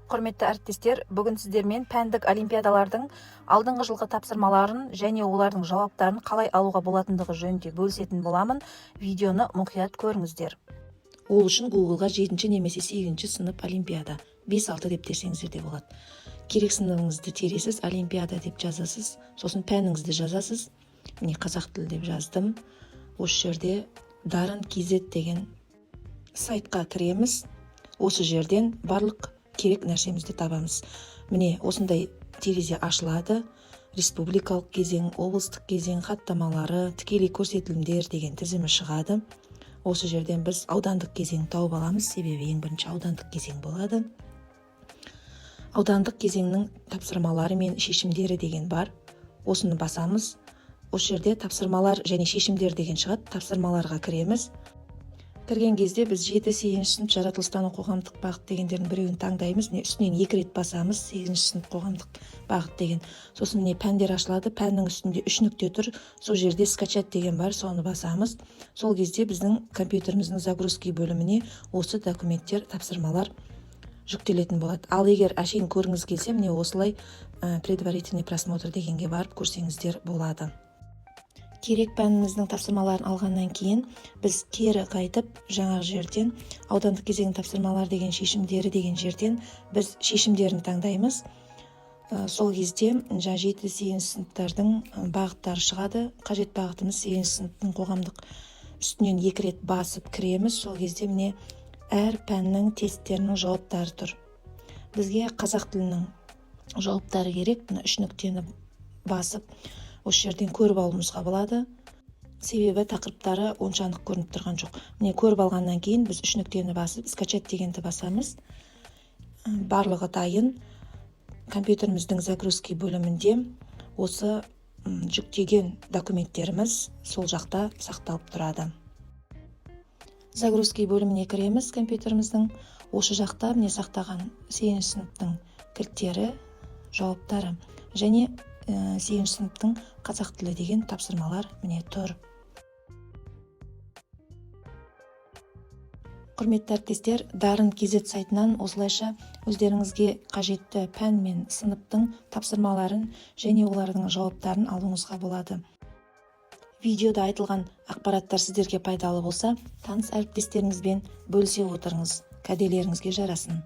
Құрметті әріптестер, бүгін сіздермен пәндік олимпиадалардың алдыңғы жылғы тапсырмаларын және олардың жауаптарын қалай алуға болатындығы жөнінде бөлісетін боламын. Видеоны мұқият көріңіздер. Ол үшін Google-ға 7 немесе 8 сынып олимпиада 5-6 деп терсеңіздер де болады. Керек сыныбыңызды тересіз, олимпиада деп жазасыз, сосын пәніңізді жазасыз. Міне қазақ тілі деп жаздым. Осы жерде Дарын KZ деген сайтқа кіреміз. Осы жерден барлық керек нәрсемізді табамыз. Міне осындай терезе ашылады. Республикалық кезең, облыстық кезең, хаттамалары, тікелей көрсетілімдер деген тізімі шығады. Осы жерден біз аудандық кезең тауып аламыз, себебі ең бірінші аудандық кезең болады. Аудандық кезеңнің тапсырмалары мен шешімдері деген бар. Осыны басамыз. Осы жерде тапсырмалар және шешімдер деген шығады. Тапсырмаларға кіреміз. Кірген кезде біз 7-8 сынып жаратылыстану қоғамдық бағыт дегендердің біреуін таңдаймыз. Үстінен 2 рет басамыз. 8 сынып қоғамдық бағыт деген. Сосын пәндер ашылады. Пәннің үстінде 3 нүкте тұр. Сол жерде скачать деген бар. Соны басамыз. Сол кезде біздің компьютеріміздің загрузки бөліміне осы документтер, тапсырмалар жүктелетін болады. Ал егер әшейін көргіңіз келсе, міне осылай предварительный просмотр дегенге барып көрсеңіздер болады. Керек пәніміздің тапсырмаларын алғаннан кейін біз кері қайтып жаңағы жерден аудандық кезең тапсырмалар деген шешімдері деген жерден біз шешімдерін таңдаймыз. Сол кезде 7-8 сыныптардың бағыттары шығады. Қажет бағытымыз 8 сыныптың қоғамдық үстінен 2 рет басып кіреміз. Сол кезде міне әр пәннің тесттерінің жауаптары тұр. Бізге қазақ тілінің жауаптары керек. 3 нүктені басып осы жерден көріп алуымызға болады. Себебі тақырыптары онша анық көрініп тұрған жоқ. Міне көріп алғаннан кейін біз 3 нүктені басып скачать дегенді басамыз. Барлығы дайын. Компьютеріміздің загрузки бөлімінде осы жүктеген документтеріміз сол жақта сақталып тұрады. Загрузки бөліміне кіреміз компьютеріміздің. Осы жақта міне сақтаған 8 сыныптың кілттері, жауаптары және 8 сыныптың қазақ тілі деген тапсырмалар міне тұр. Құрметті әріптестер, Дарын KZ сайтынан осылайша өздеріңізге қажетті пән мен сыныптың тапсырмаларын және олардың жауаптарын алуыңызға болады. Видеода айтылған ақпараттар сіздерге пайдалы болса, таныс әріптестеріңізбен бөлісе отырыңыз. Кәделеріңізге жарасын.